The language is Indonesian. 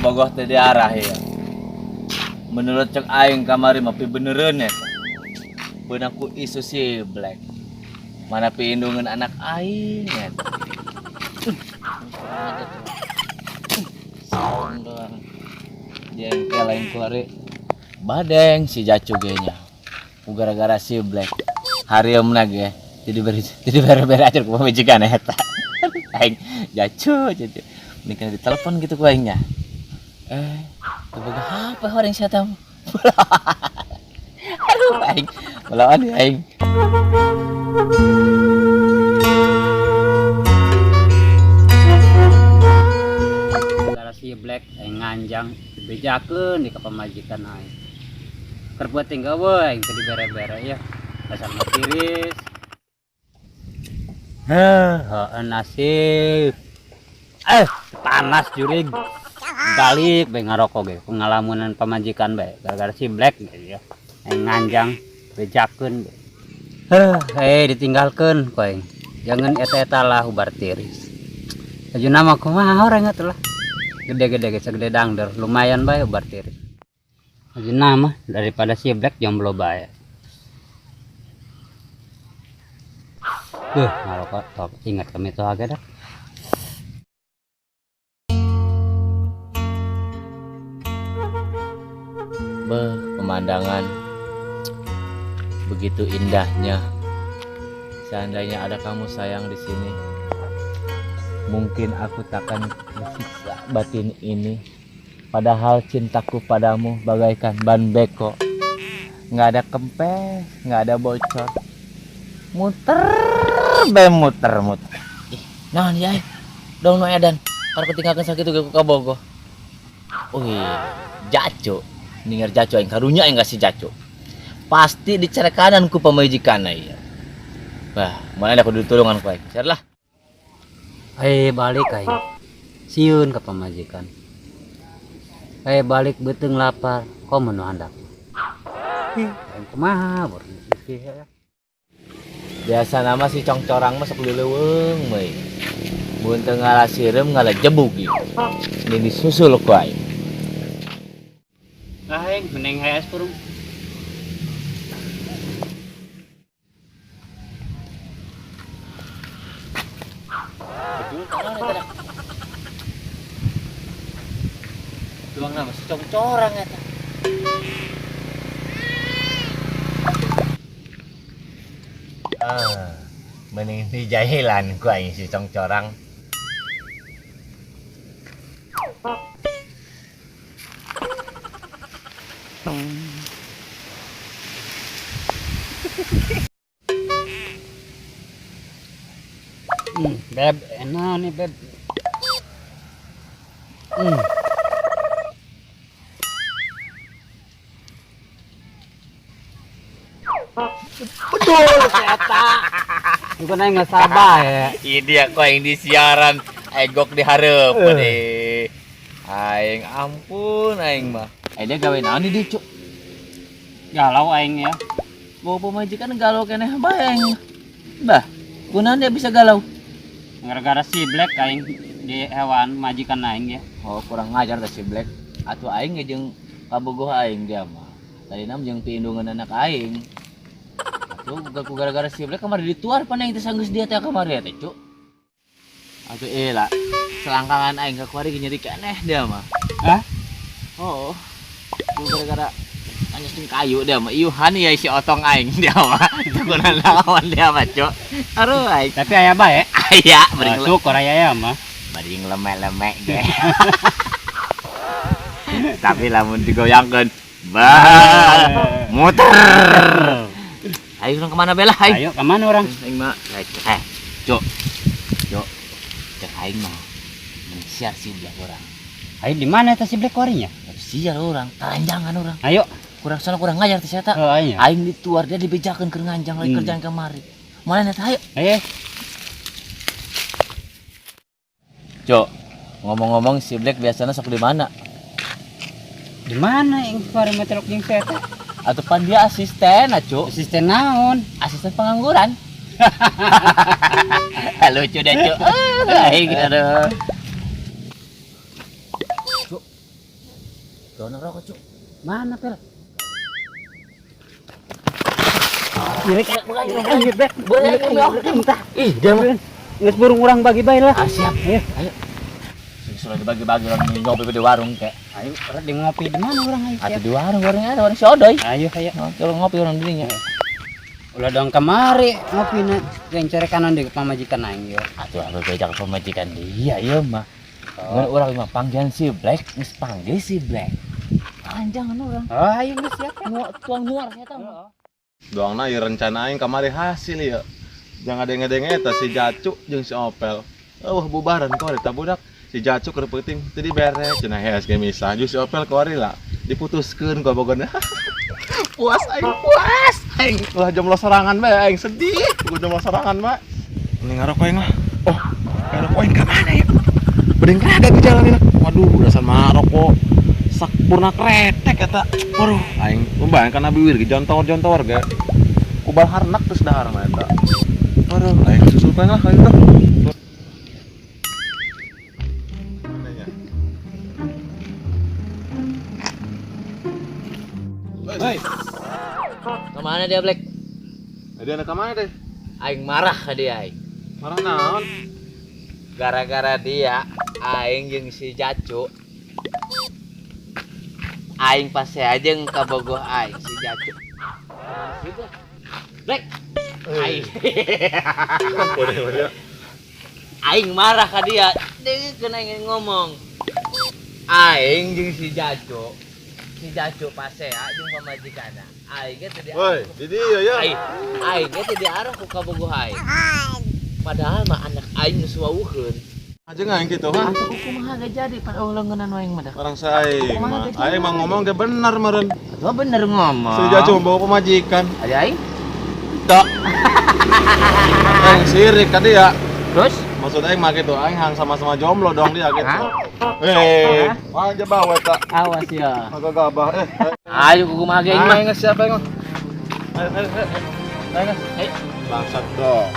bogoh teh diarah ya. Menurut cek aing kamari mah beneran ya. Beunang ku isu si Black. Mana piindungan anak aing ya. Sound doang. Jengkel aing kuari. Badeng si Jacu ge nya. Gara-gara si Black. Harieum lagi ya. Jadi bere-bere aja ku pamajikan eta. Aing Jacu. Ini kan ditelepon gitu ku aingnya. Kebaga apa orang saya tahu. Aduh aing. Melawan ya aing. Gara si Black aing nganjang dibejakeun di kapamajikan aing. Keur penting gawe aing teu dibere-bere ya. Dasar mah tiris. Heuh, nasib. Panas jurig. Balik bae ngarokok ge pengalaman pamajikan bae gara-gara si Black ya. Aing nganjang bejakeun. Ditinggalkeun ku aing. Jangan eta-eta lah ubar tiris. Ajeuna mah kumaha urang atuh lah. Gede-gede ge segede dangder lumayan bae ubar tiris. Ajeuna mah daripada si Black jomblo bae. Ngarokok tok ingat kami tuh agak dah. Pemandangan begitu indahnya. Seandainya ada kamu sayang di sini, mungkin aku takkan bersiksa batin ini. Padahal cintaku padamu bagaikan ban beko, nggak ada kempes, nggak ada bocor, muter. Nah ya, dong no edan. Kalau ketinggalan sakit itu ke Bogo. Jacu, ningar Jacu aing karunya aing kasih Jacu. Pasti dicere kanan ku pamajikan ya. Wah, mana aku ditulungan ku aing. Serlah. Balik aing. Siun ke pamajikan. Balik beuteung lapar, komo nu handap. Kumaha bor ya. Biasa nama si congcorang mah sok leuweung meuy. Mun teu ngalasirem ngalajebug ieu. Ini disusul ku aing. Aing mending HS purung. Tuang nama si congcorang eta. Mending di jahilan ku aing si congcorang. Beb, enak nih beb. Betul eta. Bukan aing nggak sabar ya. Ini dia kok yang di siaran egok di hareup deh. Aing ampun aing mah. Dia gawe naon di dieu, Cuk? Galau aing ya. Bawa pamajikan galau keneh bae aing. Bah, kunaon dia bisa galau? Gara-gara si Black aing di hewan majikan aing ya. Oh, kurang ngajar teh si Black. Atuh aing ge jeung kabogoh aing dia mah. Tadina jeung piindungan anak aing. Atuh gara-gara si Black kamari dituar paneng teh sanggeus dia teh kamari teh, Cuk. Atuh lah. Selangkangan aing ka kuari ge nyeri keneh dia mah. Hah? Oh. Gara-gara anjing kayu dia mah. Iuhan ya si otong aing dia mah. Jagoan lawan dia mah, Cuk. Aduh aing. Tapi aya bae. Aya, beuring syukur aya mah. Beuring lemek-lemek ge. Tapi lamun digoyangkeun, muter. Ayo urang kemana bela? Ayo kemana orang? Aing mah, Cuk. Cek aing mah. Siar si Black orang. Ayo di mana eta si Black warinya? Siar orang, taranjangan orang. Ayo. Kurang salah kurang ngajar teh eta. Aing dituar dia dibejakeun keur nganjang lagi kerjaan kamari. Mana eta ayo? Ayo. Cuk, ngomong-ngomong si Black biasanya sok di mana? Di mana yang kemarin metrok jeung eta? Atuh pan dia asisten, Cuk. Asisten naon? Asisten pengangguran. Lucu deh, Cuk. Aing aduh. Tuh ngerokok cuk. Mana pel? Ini kayak entah. Ih, dia mah. Nges burung orang bagi bae lah. Siap. Ayo. Ayo. Sudah dibagi-bagi orang ngopi di warung kayak. Ayo, orang di ngopi di mana orang ayo. Ada di warung ada warung sodoy. Ayo, ayo. Kalau ngopi orang dirinya. Ulah dong kemari ngopi na yang cari kanan di pamajikan aing yo. Atuh apa bejak pemajikan dia ieu mah. Ngan urang mah panggilan si Black, geus panggil si Black. Panjangan orang. Oh, ayo geus siap. Tuang nuar eta mah. Doangna ieu rencana aing kamari hasil ya. Jangan denge-denge eta si Jacu jeung si Opel. Bubaran kau ada budak. Si Jacu keur peuting teu diberes cenah heas ge misah. Jeung si Opel kawari lah diputuskeun ku bogohna. Puas aing puas. Aing ulah jomblo serangan bae aing sedih. Gua jomblo serangan bae. Mending ngarokok aing mah. Oh, ngarokok aing ka mana ya? Bedeng kagak di jalan ini. Waduh, dasar marokok. Sakpurna kretek eta. Waduh, aing membayang kana biwir ge jontor-jontor ge. Kubal harnak terus dahar mah eta. Waduh, aing susul paeng lah aing teh. Hei. Kemana dia Black? Dia anak mana deh? Aing marah ke dia aing. Marah naon? Gara-gara dia aing jeung si Jacu. Aing pasti aja kabogoh aing si Jacu. Gitu. Black. Aing. Aing marah ke dia. Dia kena ngomong. Aing jeung si Jacu. Si Jacu pasea jeung pamajikanna. Aing ge teu diarah. Woi, di dieu ya. Aing ge teu diarah ku kabogoh aing. Padahal mah anak aing geus wawuheun. Aja aing kitu ha. Atuh kumaha gak jadi pada ulengenan aing mah dah. Orang saing mah. Aing mah ngomong ge bener meureun. Atuh bener ngomong. Si Jacu bawa pemajikan. Ada aing? Tak. Aing sirik ka dia. Terus? Maksud aing mah kitu, aing hang sama-sama jomblo dong dia gitu. Aja bawa tak. Awas ya. Agak gabah Ayo kumaha ge aing mah. Aing siapa aing mah? Ayo. Ayo. Bangsat dong.